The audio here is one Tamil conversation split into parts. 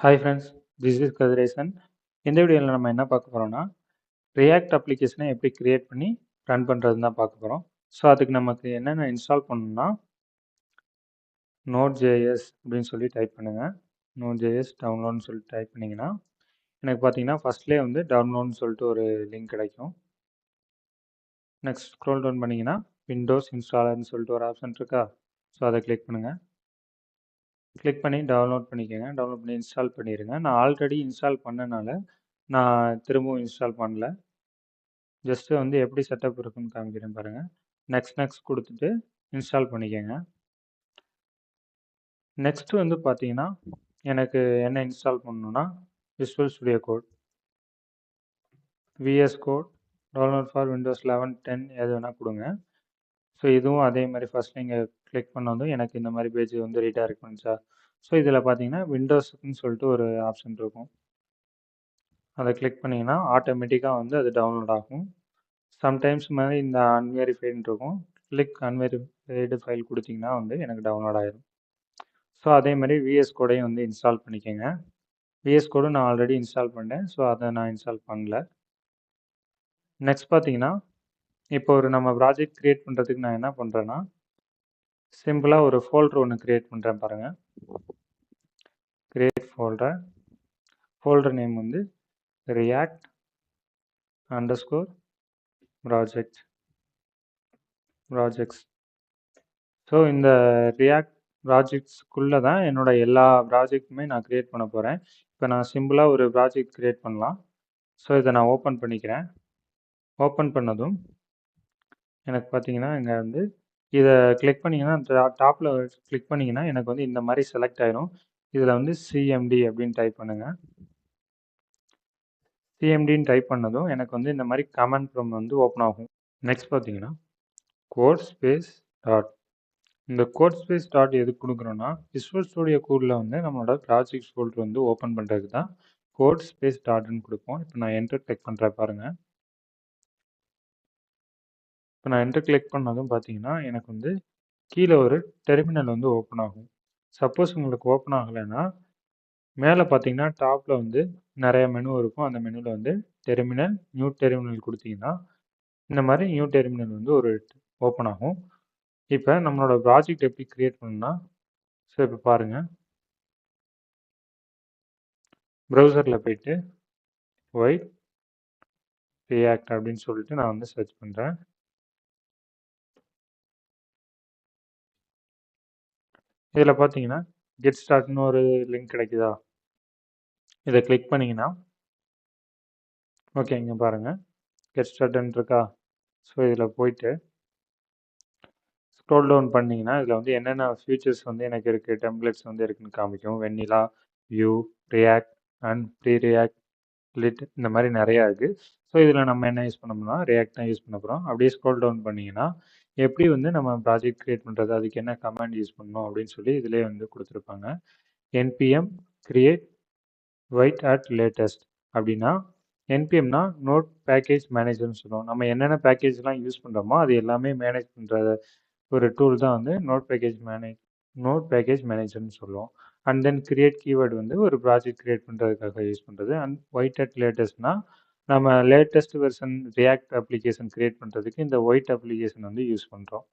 Hi friends, this is Kathiresan. இந்த வீடியோவில் நம்ம என்ன பார்க்க போகிறோம்னா, ரியாக்ட் அப்ளிகேஷனை எப்படி கிரியேட் பண்ணி ரன் பண்ணுறதுன்னு தான் பார்க்க போகிறோம். ஸோ அதுக்கு நமக்கு என்னென்ன இன்ஸ்டால் பண்ணணும்னா, Node.js அப்படின்னு சொல்லி டைப் பண்ணுங்கள். Node.js டவுன்லோட்னு சொல்லி டைப் பண்ணிங்கன்னா, எனக்கு பார்த்தீங்கன்னா ஃபஸ்ட்லேயே வந்து டவுன்லோட்னு சொல்லிட்டு ஒரு லிங்க் கிடைக்கும். நெக்ஸ்ட் ஸ்க்ரோல் டவுன் பண்ணிங்கன்னா விண்டோஸ் இன்ஸ்டாலர்னு சொல்லிட்டு ஒரு ஆப்ஷன் இருக்கா, ஸோ அதை கிளிக் பண்ணுங்கள். கிளிக் பண்ணி டவுன்லோட் பண்ணிக்கோங்க. டவுன்லோட் பண்ணி இன்ஸ்டால் பண்ணிடுங்க. நான் ஆல்ரெடி இன்ஸ்டால் பண்ணனால நான் திரும்பவும் இன்ஸ்டால் பண்ணல. ஜஸ்ட்டு வந்து எப்படி செட்டப் இருக்குன்னு காமிக்கிறேன் பாருங்கள். நெக்ஸ்ட் கொடுத்துட்டு இன்ஸ்டால் பண்ணிக்கோங்க. நெக்ஸ்ட்டு வந்து பார்த்தீங்கன்னா எனக்கு என்ன இன்ஸ்டால் பண்ணணுன்னா, visual studio code, VS code, download for Windows 11, 10 எது வேணால் கொடுங்க. ஸோ இதுவும் அதே மாதிரி ஃபஸ்ட் நீங்கள் கிளிக் பண்ணதும் எனக்கு இந்த மாதிரி பேஜ் வந்து ரீடைரக்ட் பண்ணிச்சா. ஸோ இதில் பார்த்தீங்கன்னா விண்டோஸுக்குன்னு சொல்லிட்டு ஒரு ஆப்ஷன் இருக்கும். அதை கிளிக் பண்ணிங்கன்னா ஆட்டோமேட்டிக்காக வந்து அது டவுன்லோட் ஆகும். சம்டைம்ஸ் மாதிரி இந்த அன்வெரிஃபைடுன்னு இருக்கும். கிளிக் அன்வெரிஃபைடு ஃபைல் கொடுத்தீங்கன்னா வந்து எனக்கு டவுன்லோட் ஆகிடும். ஸோ அதே மாதிரி விஎஸ் கோடையும் வந்து இன்ஸ்டால் பண்ணிக்கோங்க. விஎஸ் கோடும் நான் ஆல்ரெடி இன்ஸ்டால் பண்ணேன், ஸோ அதை நான் இன்ஸ்டால் பண்ணல. நெக்ஸ்ட் பார்த்தீங்கன்னா, இப்போ ஒரு நம்ம ப்ராஜெக்ட் க்ரியேட் பண்ணுறதுக்கு நான் என்ன பண்ணுறேன்னா, சிம்பிளாக ஒரு ஃபோல்டர் ஒன்று க்ரியேட் பண்ணுறேன் பாருங்கள். க்ரியேட் ஃபோல்டர் நேம் வந்து ரியாக்ட் ப்ராஜெக்ட்ஸ். ஸோ இந்த ரியாக்ட் ப்ராஜெக்ட்ஸ்க்குள்ளே தான் என்னோட எல்லா ப்ராஜெக்ட்டுமே நான் க்ரியேட் பண்ண போகிறேன். இப்போ நான் சிம்பிளாக ஒரு ப்ராஜெக்ட் க்ரியேட் பண்ணலாம். ஸோ இதை நான் ஓப்பன் பண்ணிக்கிறேன். ஓப்பன் பண்ணதும் எனக்கு பார்த்தீங்கன்னா இங்கே வந்து இதை கிளிக் பண்ணிங்கன்னா டாப்பில் கிளிக் பண்ணிங்கன்னா எனக்கு வந்து இந்த மாதிரி செலக்ட் ஆயிரும். இதில் வந்து சிஎம்டி அப்படின்னு டைப் பண்ணுங்கள். சிஎம்டின்னு டைப் பண்ணதும் எனக்கு வந்து இந்த மாதிரி கமெண்ட் ப்ராம்ப்ட் வந்து ஓப்பன் ஆகும். நெக்ஸ்ட் பார்த்தீங்கன்னா கோட் ஸ்பேஸ் டாட். இந்த கோட் ஸ்பேஸ் டாட் எதுக்கு கொடுக்குறோன்னா, விசுவல் ஸ்டுடியோ கோடில் வந்து நம்மளோட ப்ராஜெக்ட் ஃபோல்டர் வந்து ஓப்பன் பண்ணுறதுக்கு தான் கோட் ஸ்பேஸ் டாட்னு கொடுப்போம். இப்போ நான் என்டர் கிளிக் பண்ணுறேன் பாருங்கள். இப்போ நான் என்டர் கிளிக் பண்ணதும் பார்த்தீங்கன்னா எனக்கு வந்து கீழே ஒரு டெர்மினல் வந்து ஓப்பன் ஆகும். சப்போஸ் உங்களுக்கு ஓப்பன் ஆகலைன்னா மேலே பார்த்தீங்கன்னா டாப்பில் வந்து நிறைய மெனு இருக்கும். அந்த மெனுவில் வந்து டெர்மினல், நியூ டெர்மினல் கொடுத்தீங்கன்னா இந்த மாதிரி நியூ டெர்மினல் வந்து ஒரு ஓப்பன் ஆகும். இப்போ நம்மளோட ப்ராஜெக்ட் எப்படி க்ரியேட் பண்ணணும்னா, ஸோ இப்போ பாருங்கள், ப்ரௌசரில் போயிட்டு ஒயிட் ரியாக்ட் அப்படின்னு சொல்லிட்டு நான் வந்து சர்ச் பண்ணுறேன். இதில் பார்த்தீங்கன்னா கெட் ஸ்டார்ட்னு ஒரு லிங்க் கிடைக்குதா, இதை கிளிக் பண்ணிங்கன்னா ஓகே இங்கே பாருங்கள் கெட் ஸ்டார்ட்னு இருக்கா. ஸோ இதில் போயிட்டு ஸ்க்ரோல் டவுன் பண்ணிங்கன்னா இதில் வந்து என்னென்ன ஃபியூச்சர்ஸ் வந்து எனக்கு இருக்குது, டெம்ப்ளேட்ஸ் வந்து இருக்குன்னு காமிக்கும். Vanilla, Vue, React and Preact, Lit, இந்த மாதிரி நிறையா இருக்குது. ஸோ இதில் நம்ம என்ன யூஸ் பண்ணோம்னா ரியாக்ட் தான் யூஸ் பண்ண போகிறோம். அப்படியே ஸ்க்ரோல் டவுன் பண்ணிங்கன்னா எப்படி வந்து நம்ம ப்ராஜெக்ட் க்ரியேட் பண்ணுறது, அதுக்கு என்ன கமாண்ட் யூஸ் பண்ணணும் அப்படின்னு சொல்லி இதிலே வந்து கொடுத்துருப்பாங்க. NPM create Vite at latest அப்படின்னா, என்பிஎம்னா நோட் பேக்கேஜ் மேனேஜர்னு சொல்லுவோம். நம்ம என்னென்ன பேக்கேஜ்லாம் யூஸ் பண்ணுறோமோ அது எல்லாமே மேனேஜ் பண்ணுற ஒரு டூல் தான் வந்து நோட் பேக்கேஜ் மேனேஜர்னு சொல்லுவோம். அண்ட் தென் கிரியேட் கீவேர்டு வந்து ஒரு ப்ராஜெக்ட் கிரியேட் பண்ணுறதுக்காக யூஸ் பண்ணுறது. அண்ட் ஒயிட் அட் லேட்டஸ்ட்னா நம்ம latest version react application create பண்ணுறதுக்கு இந்த ஒயிட் அப்ளிகேஷன் வந்து யூஸ் பண்ணுறோம்.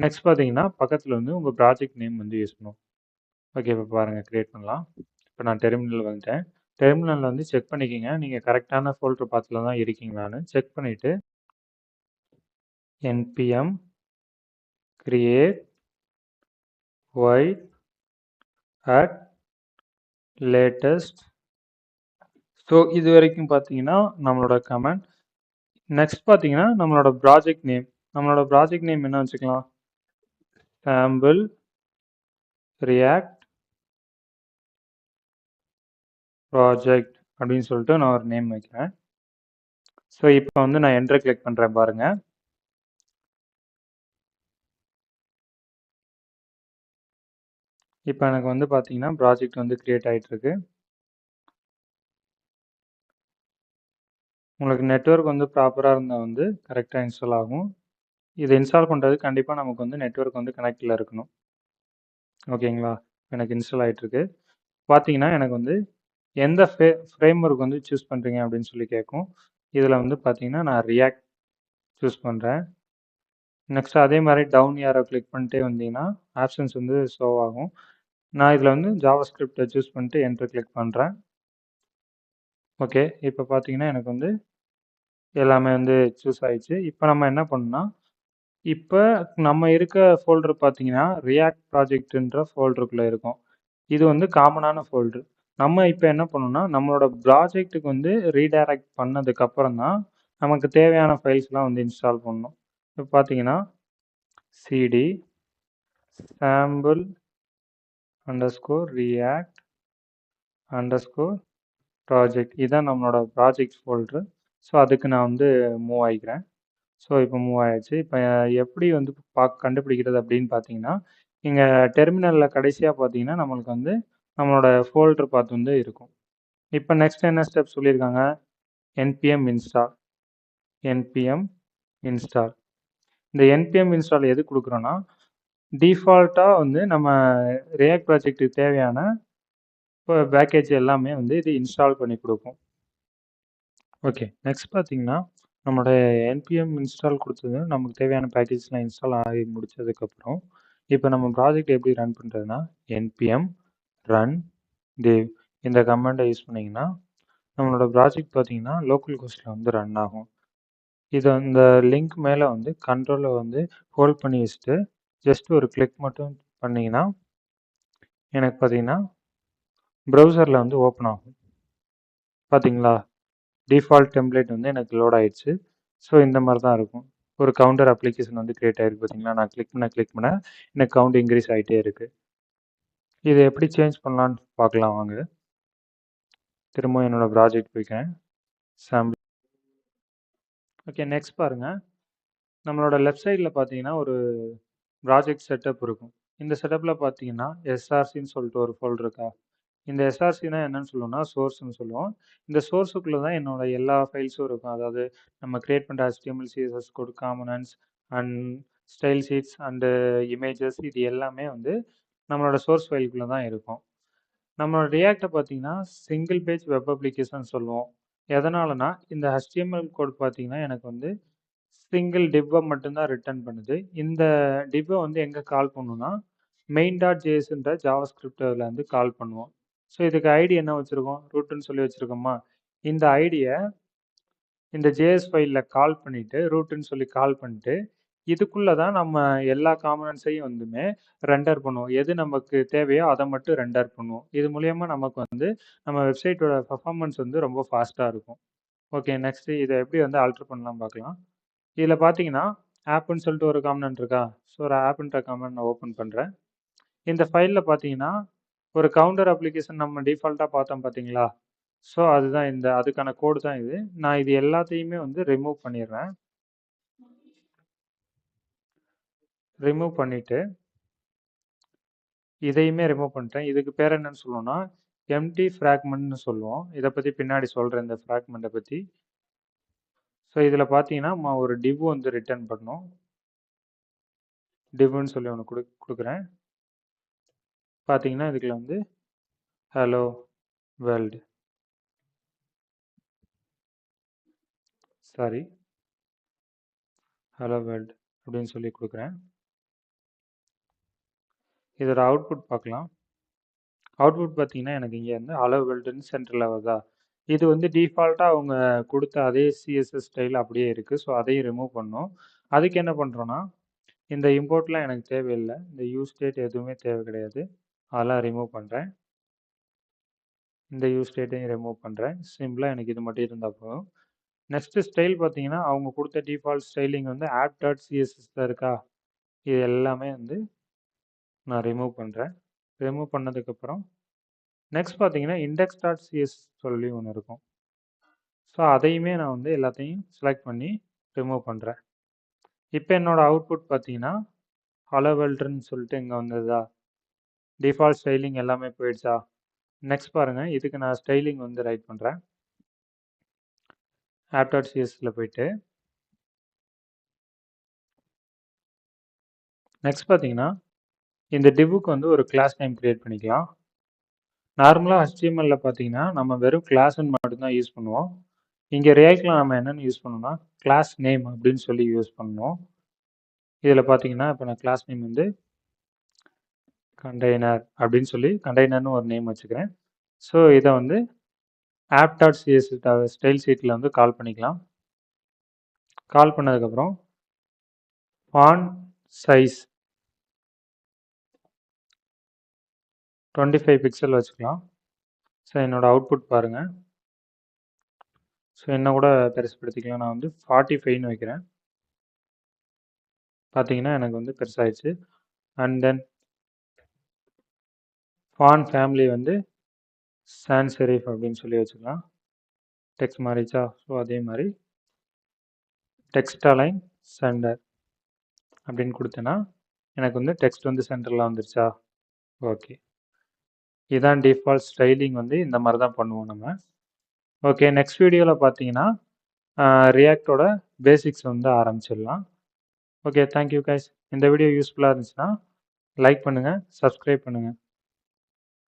நெக்ஸ்ட் பார்த்தீங்கன்னா பக்கத்தில் வந்து உங்கள் ப்ராஜெக்ட் நேம் வந்து யூஸ் பண்ணுவோம். ஓகே இப்போ பாருங்கள் கிரியேட் பண்ணலாம். இப்போ நான் டெர்மினல் வந்துட்டேன். டெர்மினலில் வந்து செக் பண்ணிக்கோங்க நீங்கள் கரெக்டான ஃபோல்டர் பாத்தில் தான் இருக்கீங்களான்னு செக் பண்ணிவிட்டு npm create void at latest. So இது வரைக்கும் பார்த்தீங்கன்னா நம்மளோட கமெண்ட். நெக்ஸ்ட் பார்த்தீங்கன்னா நம்மளோட ப்ராஜெக்ட் நேம் என்ன வச்சுக்கலாம், சாம்பிள் ரியாக்ட் ப்ராஜெக்ட் அப்படின்னு சொல்லிட்டு நான் ஒரு நேம் வைக்கிறேன். ஸோ இப்போ வந்து நான் என்டர் கிளிக் பண்ணுறேன் பாருங்கள். இப்போ எனக்கு வந்து பார்த்தீங்கன்னா ப்ராஜெக்ட் வந்து க்ரியேட் ஆகிட்டுருக்கு. உங்களுக்கு நெட்வொர்க் வந்து ப்ராப்பராக இருந்தால் வந்து கரெக்டாக இன்ஸ்டால் ஆகும். இதை இன்ஸ்டால் பண்ணுறது கண்டிப்பாக நமக்கு வந்து நெட்வொர்க் வந்து கனெக்டில் இருக்கணும். ஓகேங்களா, எனக்கு இன்ஸ்டால் ஆகிட்டுருக்கு. பார்த்தீங்கன்னா எனக்கு வந்து எந்த ஃப்ரேம் ஒர்க் வந்து சூஸ் பண்ணுறீங்க அப்படின்னு சொல்லி கேட்கும். இதில் வந்து பார்த்தீங்கன்னா நான் ரியாக்ட் சூஸ் பண்ணுறேன். நெக்ஸ்ட் அதே மாதிரி டவுன் ஏரோ கிளிக் பண்ணிட்டே வந்தீங்கன்னா ஆப்ஷன்ஸ் வந்து ஷோ ஆகும். நான் இதில் வந்து ஜாவாஸ்கிரிப்டை சூஸ் பண்ணிட்டு என்டர் கிளிக் பண்ணுறேன். ஓகே, இப்போ பார்த்தீங்கன்னா எனக்கு வந்து எல்லாமே வந்து சூஸ் ஆயிடுச்சு. இப்போ நம்ம என்ன பண்ணணும்னா, இப்போ நம்ம இருக்க ஃபோல்டர் பார்த்தீங்கன்னா ரியாக்ட் ப்ராஜெக்ட்ன்ற ஃபோல்டருக்குள்ளே இருக்கும். இது வந்து காமனான ஃபோல்டர். நம்ம இப்போ என்ன பண்ணணும்னா நம்மளோட ப்ராஜெக்ட்டுக்கு வந்து ரீடைரக்ட் பண்ணதுக்கு அப்புறம் தான் நமக்கு தேவையான ஃபைல்ஸ்லாம் வந்து இன்ஸ்டால் பண்ணணும். இப்போ பார்த்தீங்கன்னா CD sample underscore react underscore project இதான் நம்மளோட ப்ராஜெக்ட் ஃபோல்டரு. ஸோ அதுக்கு நான் வந்து மூவ் ஆகிக்கிறேன். ஸோ இப்போ மூவ் ஆயாச்சு. இப்போ எப்படி வந்து கண்டுபிடிக்கிறது அப்படின்னு பார்த்தீங்கன்னா, இங்கே டெர்மினலில் கடைசியாக பார்த்தீங்கன்னா நம்மளுக்கு வந்து நம்மளோட ஃபோல்டர் பாத் வந்து இருக்கும். இப்போ நெக்ஸ்ட் என்ன ஸ்டெப் சொல்லியிருக்காங்க, npm install npm install. இந்த npm install எது கொடுக்குறோன்னா, டிஃபால்ட்டாக வந்து நம்ம ரியாக்ட் ப்ராஜெக்ட்டுக்கு தேவையான இப்போ பேக்கேஜ் எல்லாமே வந்து இது இன்ஸ்டால் பண்ணி கொடுக்கும். ஓகே, நெக்ஸ்ட் பார்த்தீங்கன்னா நம்மளோட npm இன்ஸ்டால் கொடுத்தது நமக்கு தேவையான பேக்கேஜ்லாம் இன்ஸ்டால் ஆகி முடிச்சதுக்கப்புறம் இப்போ நம்ம ப்ராஜெக்ட் எப்படி ரன் பண்ணுறதுன்னா npm run dev இந்த கமாண்டை யூஸ் பண்ணிங்கன்னா நம்மளோட ப்ராஜெக்ட் பார்த்தீங்கன்னா லோக்கல் ஹோஸ்ட்டில் வந்து ரன் ஆகும். இது அந்த லிங்க் மேலே வந்து கண்ட்ரோலை வந்து ஹோல்ட் பண்ணி வச்சுட்டு ஜஸ்ட் ஒரு கிளிக் மட்டும் பண்ணிங்கன்னா எனக்கு பார்த்தீங்கன்னா ப்ரௌசரில் வந்து ஓப்பன் ஆகும். பார்த்தீங்களா, டிஃபால்ட் டெம்ப்ளேட் வந்து எனக்கு லோட் ஆயிடுச்சு. ஸோ இந்த மாதிரி தான் இருக்கும். ஒரு கவுண்டர் அப்ளிகேஷன் வந்து கிரியேட் ஆகிருக்கு பார்த்தீங்களா, நான் கிளிக் பண்ண எனக்கு கவுண்ட் இன்க்ரீஸ் ஆகிட்டே இருக்குது. இதை எப்படி சேஞ்ச் பண்ணலான்னு பார்க்கலாம் வாங்க. திரும்ப என்னோடய ப்ராஜெக்ட் போய்க்கிறேன். சாம்பிள். ஓகே, நெக்ஸ்ட் பாருங்கள். நம்மளோட லெஃப்ட் சைடில் பார்த்தீங்கன்னா ஒரு ப்ராஜெக்ட் செட்டப் இருக்கும். இந்த செட்டப்பில் பார்த்தீங்கன்னா எஸ்ஆர்சின்னு சொல்லிட்டு ஒரு ஃபோல்டர் இருக்கா. இந்த எஸ்ஆர்சினா என்னன்னு சொல்லுவோம்னா சோர்ஸ்னு சொல்லுவோம். இந்த சோர்ஸுக்குள்ளே தான் என்னோட எல்லா ஃபைல்ஸும் இருக்கும். அதாவது நம்ம கிரியேட் பண்ணுற HTML, CSS code, components and style sheets and images இது எல்லாமே வந்து நம்மளோட சோர்ஸ் ஃபைலுக்குள்ளே தான் இருக்கும். நம்மளோட ரியாக்டை பார்த்தீங்கன்னா சிங்கிள் பேஜ் வெப் அப்ளிகேஷன் சொல்லுவோம். எதனாலனா இந்த HTML கோட் பார்த்தீங்கன்னா எனக்கு வந்து சிங்கிள் டிவ்வை மட்டும்தான் ரிட்டர்ன் பண்ணுது. இந்த டிவ்வை வந்து எங்கே கால் பண்ணுன்னா main.jsன்ற ஜாவாஸ்கிரிப்டில் வந்து கால் பண்ணுவோம். ஸோ இதுக்கு ஐடி என்ன வச்சுருக்கோம், ரூட்டுன்னு சொல்லி வச்சுருக்கோமா. இந்த ஐடியை இந்த ஜேஎஸ் ஃபைலில் கால் பண்ணிவிட்டு ரூட்டுன்னு சொல்லி கால் பண்ணிட்டு இதுக்குள்ளே தான் நம்ம எல்லா காம்பனன்ட்ஸையும் வந்துமே ரெண்டர் பண்ணுவோம். எது நமக்கு தேவையோ அதை மட்டும் ரெண்டர் பண்ணுவோம். இது மூலயமா நமக்கு வந்து நம்ம வெப்சைட்டோட பர்ஃபார்மன்ஸ் வந்து ரொம்ப ஃபாஸ்ட்டாக இருக்கும். ஓகே, நெக்ஸ்ட்டு இதை எப்படி வந்து ஆல்டர் பண்ணலாம் பார்க்கலாம். இதில் பார்த்தீங்கன்னா ஆப்புன்னு சொல்லிட்டு ஒரு காம்பனன்ட் இருக்கா. ஸோ ஒரு ஆப்புன்ற காம்பனன்ட் நான் ஓப்பன் பண்ணுறேன். இந்த ஃபைலில் பார்த்தீங்கன்னா ஒரு கவுண்டர் அப்ளிகேஷன் நம்ம டிஃபால்ட்டாக பார்த்தோம் பார்த்தீங்களா. ஸோ அதுதான் அதுக்கான கோடு தான் இது. நான் இது எல்லாத்தையுமே வந்து ரிமூவ் பண்ணிடுறேன். ரிமூவ் பண்ணிவிட்டு இதையுமே ரிமூவ் பண்ணிட்டேன். இதுக்கு பேர் என்னன்னு சொல்லுவோம்னா எம்டி ஃப்ராக்மெண்ட்னு சொல்லுவோம். இதை பற்றி பின்னாடி சொல்கிறேன், இந்த ஃப்ராக்மெண்ட்டை பற்றி. ஸோ இதில் பார்த்தீங்கன்னா ஒரு டிவ் வந்து ரிட்டர்ன் பண்ணணும். டிவ்னு சொல்லி ஒன்று கொடுக்குறேன். பார்த்தீங்கன்னா இதுக்குள்ள வந்து ஹலோ வேர்ல்டு ஹலோ வேர்ல்டு அப்படின்னு சொல்லி கொடுக்குறேன். இதோட அவுட்புட் பார்க்கலாம். அவுட்புட் பார்த்தீங்கன்னா எனக்கு இங்கே வந்து ஹலோ வேர்ல்டுன்னு சென்டரில் வருதா. இது வந்து டிஃபால்ட்டாக அவங்க கொடுத்த அதே சிஎஸ்எஸ் ஸ்டைல் அப்படியே இருக்குது. ஸோ அதையும் ரிமூவ் பண்ணணும். அதுக்கு என்ன பண்ணுறோன்னா இந்த இம்போர்ட்லாம் எனக்கு தேவையில்லை. இந்த யூஸ் ஸ்டேட் எதுவுமே தேவை கிடையாது. அதெல்லாம் ரிமூவ் பண்ணுறேன். இந்த யூஸ் ஸ்டேட்டையும் ரிமூவ் பண்ணுறேன். சிம்பிளாக எனக்கு இது மட்டும் இருந்தால் போதும். நெக்ஸ்ட்டு ஸ்டைல் பார்த்தீங்கன்னா அவங்க கொடுத்த டிஃபால்ட் ஸ்டைலிங் வந்து app.css தான் இருக்கா. இது எல்லாமே வந்து நான் ரிமூவ் பண்ணுறேன். ரிமூவ் பண்ணதுக்கப்புறம் நெக்ஸ்ட் பார்த்தீங்கன்னா index.cs சொல்லி ஒன்று இருக்கும். ஸோ அதையுமே நான் வந்து எல்லாத்தையும் செலக்ட் பண்ணி ரிமூவ் பண்ணுறேன். இப்போ என்னோட அவுட்புட் பார்த்தீங்கன்னா ஹலோ வேர்ல்டுன்னு சொல்லிட்டு இங்கே வந்ததா. டிஃபால்ட் ஸ்டைலிங் எல்லாமே போயிடுச்சா. நெக்ஸ்ட் பாருங்கள், இதுக்கு நான் ஸ்டைலிங் வந்து ரைட் பண்ணுறேன். app.csல போயிட்டு நெக்ஸ்ட் பார்த்தீங்கன்னா இந்த டிவ்வுக்கு வந்து ஒரு கிளாஸ் நேம் கிரியேட் பண்ணிக்கலாம். நார்மலாக HTML பார்த்தீங்கன்னா நம்ம வெறும் கிளாஸ்ன்னு மட்டும்தான் யூஸ் பண்ணுவோம். இங்கே ரியாக்டில் நம்ம என்னென்னு யூஸ் பண்ணோம்னா கிளாஸ் நேம் அப்படின்னு சொல்லி யூஸ் பண்ணோம். இதில் பார்த்தீங்கன்னா இப்போ நான் கிளாஸ் நேம் வந்து கண்டெய்னர் அப்படின்னு சொல்லி கண்டெய்னர்னு ஒரு நேம் வச்சுக்கிறேன். ஸோ இதை வந்து app.cs ஸ்டைல் ஷீட்டில் வந்து கால் பண்ணிக்கலாம். கால் பண்ணதுக்கப்புறம் ஃபாண்ட் சைஸ் 25 பிக்சல் வச்சுக்கலாம். ஸோ என்னோடய அவுட்புட் பாருங்கள். ஸோ என்ன கூட பெருசுப்படுத்திக்கலாம். நான் வந்து 45ன்னு வைக்கிறேன். பார்த்தீங்கன்னா எனக்கு வந்து பெருசாகிடுச்சு. அண்ட் தென் ஃபாண்ட் ஃபேமிலி வந்து சான்ஸ் செரிஃப் அப்படின்னு சொல்லி வச்சுக்கலாம். டெக்ஸ்ட் மாறிச்சா? ஸோ அதே மாதிரி டெக்ஸ்ட் அலைன் சென்டர் அப்படின்னு கொடுத்தேன்னா எனக்கு வந்து டெக்ஸ்ட் வந்து சென்டரில் வந்துருச்சா? ஓகே, இதுதான் டிஃபால்ட் ஸ்டைலிங் வந்து இந்த மாதிரி தான் பண்ணுவோம் நம்ம. ஓகே, நெக்ஸ்ட் வீடியோவில் பார்த்தீங்கன்னா ரியாக்டோட பேசிக்ஸ் வந்து ஆரம்பிச்சிடலாம். Okay, thank you guys. இந்த வீடியோ யூஸ்ஃபுல்லாக இருந்துச்சுன்னா லைக் பண்ணுங்கள், சப்ஸ்கிரைப் பண்ணுங்கள்.